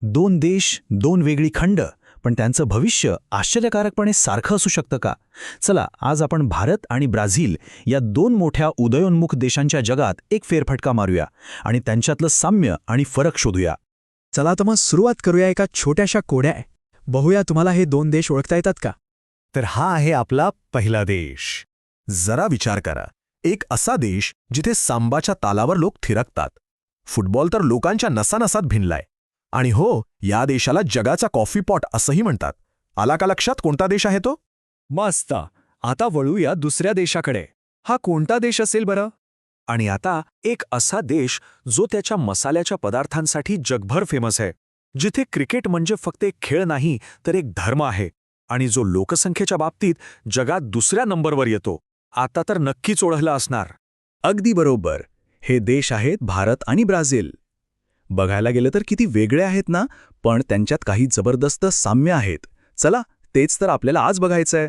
दोन देश, दोन वेगळी खंड, पण त्यांचं भविष्य आश्चर्यकारकपणे सारखं असू शकतं का? चला, आज आपण भारत आणि ब्राझील या दोन मोठ्या उदयोन्मुख देशांच्या जगात एक फेरफटका मारूया आणि त्यांच्यातलं साम्य आणि फरक शोधूया. चला तर मग सुरुवात करूया एका छोट्याशा कोड्या. बघूया तुम्हाला हे दोन देश ओळखता येतात का? तर हा आहे आपला पहिला देश. जरा विचार करा, एक असा देश जिथे सांबाच्या तालावर लोक थिरकतात. फुटबॉल तर लोकांच्या नसानसात भिनलाय. आणि हो, या देशाला जगाचा कॉफी पॉट असंही म्हणतात. आला का लक्षात कोणता देश आहे तो? मस्त. आता वळूया दुसऱ्या देशाकडे. हा कोणता देश असेल बरं? आणि आता एक असा देश जो त्याच्या मसाल्याच्या पदार्थांसाठी जगभर फेमस आहे, जिथे क्रिकेट म्हणजे फक्त एक खेळ नाही तर एक धर्म आहे, आणि जो लोकसंख्येच्या बाबतीत जगात दुसऱ्या नंबरवर येतो. आता तर नक्कीच ओळखला असणार. अगदी बरोबर. हे देश आहेत भारत आणि ब्राझील. बघायला गेलं तर किती वेगळे आहेत ना, पण त्यांच्यात काही जबरदस्त साम्य आहेत. चला, तेच तर आपल्याला आज बघायचंय.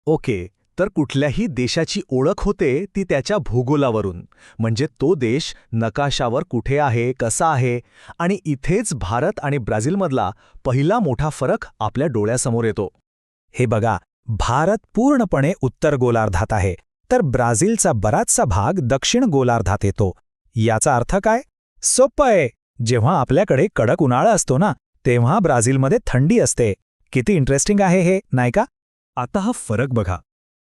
ओके, तर कुठल्याही देशाची ओळख होते ती त्याच्या भूगोलावरून. म्हणजे तो देश नकाशावर कुठे आहे, कसा आहे. आणि इथेच भारत आणि ब्राझीलमधला पहिला मोठा फरक आपल्या डोळ्यासमोर येतो. हे बघा, भारत पूर्णपणे उत्तर गोलार्धात आहे, तर ब्राझीलचा बराचसा भाग दक्षिण गोलार्धात येतो. याचा अर्थ काय? सोपं आहे. जेव्हा आपल्याकडे कडक उन्हाळा असतो ना, तेव्हा ब्राझीलमध्ये थंडी असते. किती इंटरेस्टिंग आहे हे, नाही का? आता हा फरक बघा.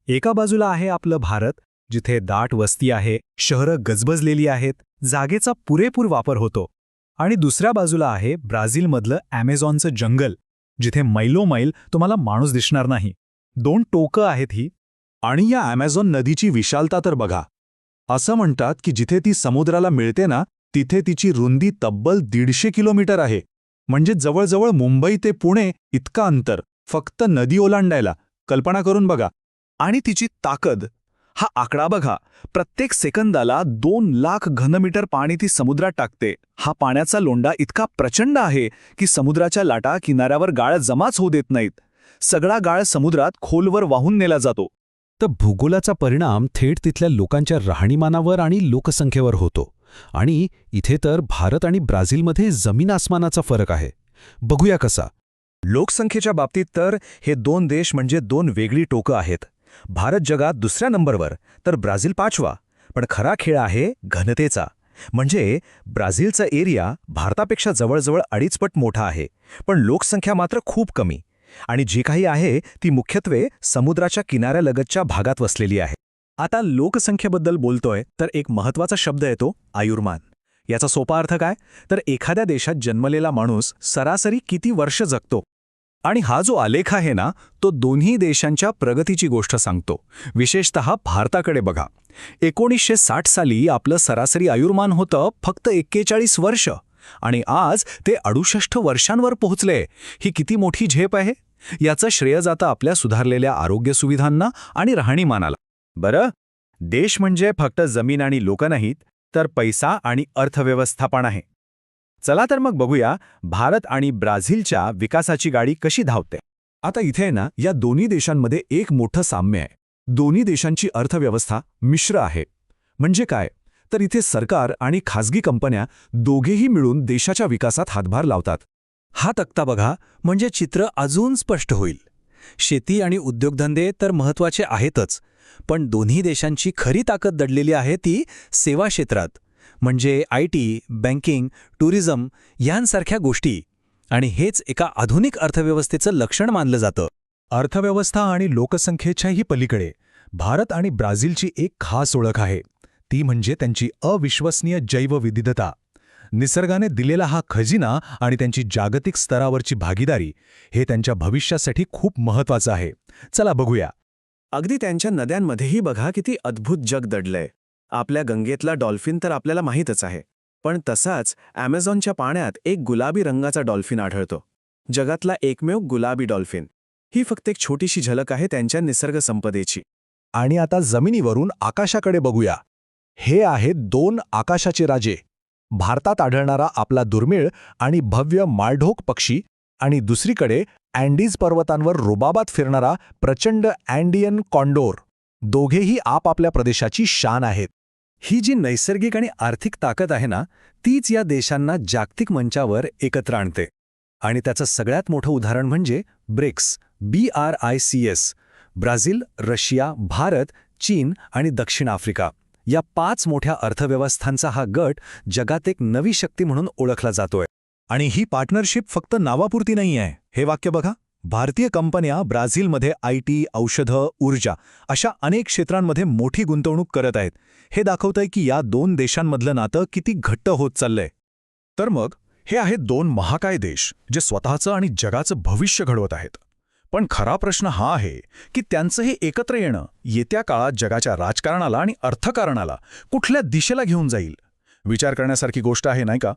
एका बाजूला आहे आपलं भारत, जिथे दाट वस्ती आहे, शहरं गजबजलेली आहेत, जागेचा पुरेपूर वापर होतो. आणि दुसऱ्या बाजूला आहे ब्राझीलमधलं ॲमेझॉनचं जंगल, जिथे मैलोमैल तुम्हाला माणूस दिसणार नाही. दोन टोकं आहेत ही. आणि या ॲमेझॉन नदीची विशालता तर बघा. असं म्हणतात की जिथे ती समुद्राला मिळते ना, तिथे तिची रुंदी तब्बल 150 किलोमीटर आहे. म्हणजे जवळजवळ मुंबई ते पुणे इतका अंतर फक्त नदी ओलांडायला. कल्पना करून बघा. आणि तिची ताकद, हा आकडा बघा. प्रत्येक सेकंदाला 2 लाख घनमीटर पाणी ती समुद्रात टाकते. हा पाण्याचा लोंढा इतका प्रचंड आहे की समुद्राच्या लाटा किनाऱ्यावर गाळ जमाच होऊ देत नाहीत. सगळा गाळ समुद्रात खोलवर वाहून नेला जातो. तर भूगोलाचा परिणाम थेट तिथल्या लोकांच्या राहणीमानावर आणि लोकसंख्येवर होतो. आणि इथे तर भारत आणि ब्राझीलमध्ये जमीन आसमानाचा फरक आहे. बघूया कसा. लोकसंख्येच्या बाबतीत तर हे दोन देश म्हणजे दोन वेगळी टोकं आहेत. भारत जगात दुसऱ्या नंबरवर तर ब्राझील 5वा. पण खरा खेळ आहे घनतेचा. म्हणजे ब्राझीलचा एरिया भारतापेक्षा जवळजवळ 2.5 पट मोठा आहे, पण लोकसंख्या मात्र खूप कमी. आणि जी काही आहे ती मुख्यत्वे समुद्राच्या किनाऱ्यालगतच्या भागात वसलेली आहे. आता लोकसंख्येबद्दल बोलतोय तर एक महत्त्वाचा शब्द येतो, आयुर्मान. याचा सोपा अर्थ काय? तर एखाद्या देशात जन्मलेला माणूस सरासरी किती वर्ष जगतो. आणि हा जो आलेख आहे ना, तो दोन्ही देशांच्या प्रगतीची गोष्ट सांगतो. विशेषतः भारताकडे बघा. 1960 साली आपलं सरासरी आयुर्मान होतं फक्त 41 वर्ष, आणि आज ते 68 वर्षांवर पोहोचले. ही किती मोठी झेप आहे. याचं श्रेय जातं आपल्या सुधारलेल्या आरोग्य सुविधांना आणि राहणीमानाला. बरं, देश म्हणजे फक्त जमीन आणि लोक नाहीत, तर पैसा आणि अर्थव्यवस्था पण आहे. चला तर मग बघूया भारत आणि ब्राझीलच्या विकासाची गाडी कशी धावते. आता इथे ना, या दोन्ही देशांमध्ये एक मोठं साम्य आहे. दोन्ही देशांची अर्थव्यवस्था मिश्र आहे. म्हणजे काय? तर इथे सरकार आणि खासगी कंपन्या दोघेही मिळून देशाच्या विकासात हातभार लावतात. हा तक्ता बघा, म्हणजे चित्र अजून स्पष्ट होईल. शेती आणि उद्योगधंदे तर महत्त्वाचे आहेतच, पण दोन्ही देशांची खरी ताकद दडलेली आहे ती सेवा क्षेत्रात. म्हणजे IT, बँकिंग, टुरिझम यांसारख्या गोष्टी. आणि हेच एका आधुनिक अर्थव्यवस्थेचं लक्षण मानलं जातं. अर्थव्यवस्था आणि लोकसंख्येच्याही पलीकडे भारत आणि ब्राझीलची एक खास ओळख आहे. ती म्हणजे त्यांची अविश्वसनीय जैवविविधता. निसर्गाने दिलेला हा खजिना आणि त्यांची जागतिक स्तरावरची भागीदारी हे त्यांच्या भविष्यासाठी खूप महत्त्वाचं आहे. चला बघूया. अगदी त्यांच्या नद्यांमध्येही बघा किती अद्भुत जग दडलंय. आपल्या गंगेतला डॉल्फिन तर आपल्याला माहीतच आहे, पण तसाच ॲमेझॉनच्या पाण्यात एक गुलाबी रंगाचा डॉल्फिन आढळतो. जगातला एकमेव गुलाबी डॉल्फिन. ही फक्त एक छोटीशी झलक आहे त्यांच्या निसर्ग संपदेची. आणि आता जमिनीवरून आकाशाकडे बघूया. हे आहेत दोन आकाशाचे राजे. भारतात आढळणारा आपला दुर्मिळ आणि भव्य माळढोक पक्षी, आणि दुसरीकडे अँडीज पर्वतांवर रुबाबात फिरणारा प्रचंड अँडियन कॉन्डोर. दोघेही आपापल्या प्रदेशाची शान आहेत. ही जी नैसर्गिक आणि आर्थिक ताकद आहे ना, तीच या देशांना जागतिक मंचावर एकत्र आणते. आणि त्याचं सगळ्यात मोठं उदाहरण म्हणजे BRICS, BRICS. Brazil, Russia, Bharat, चीन आणि दक्षिण आफ्रिका या 5 मोठ्या अर्थव्यवस्थांचा हा गट जगात एक नवी शक्ती म्हणून ओळखला जातोय. आणि ही पार्टनरशिप फक्त नावापुरती नाही आहे. हे वाक्य बघा. भारतीय कंपन्या ब्राझीलमध्ये IT, औषधं, ऊर्जा अशा अनेक क्षेत्रांमध्ये मोठी गुंतवणूक करत आहेत. हे दाखवतंय की या 2 देशांमधलं नातं किती घट्ट होत चाललंय. तर मग हे आहेत 2 महाकाय देश जे स्वतःचं आणि जगाचं भविष्य घडवत आहेत. पण खरा प्रश्न हा आहे की त्यांचं हे एकत्र येणं येत्या काळात जगाच्या राजकारणाला आणि अर्थकारणाला कुठल्या दिशेला घेऊन जाईल. विचार करण्यासारखी गोष्ट आहे, नाही का?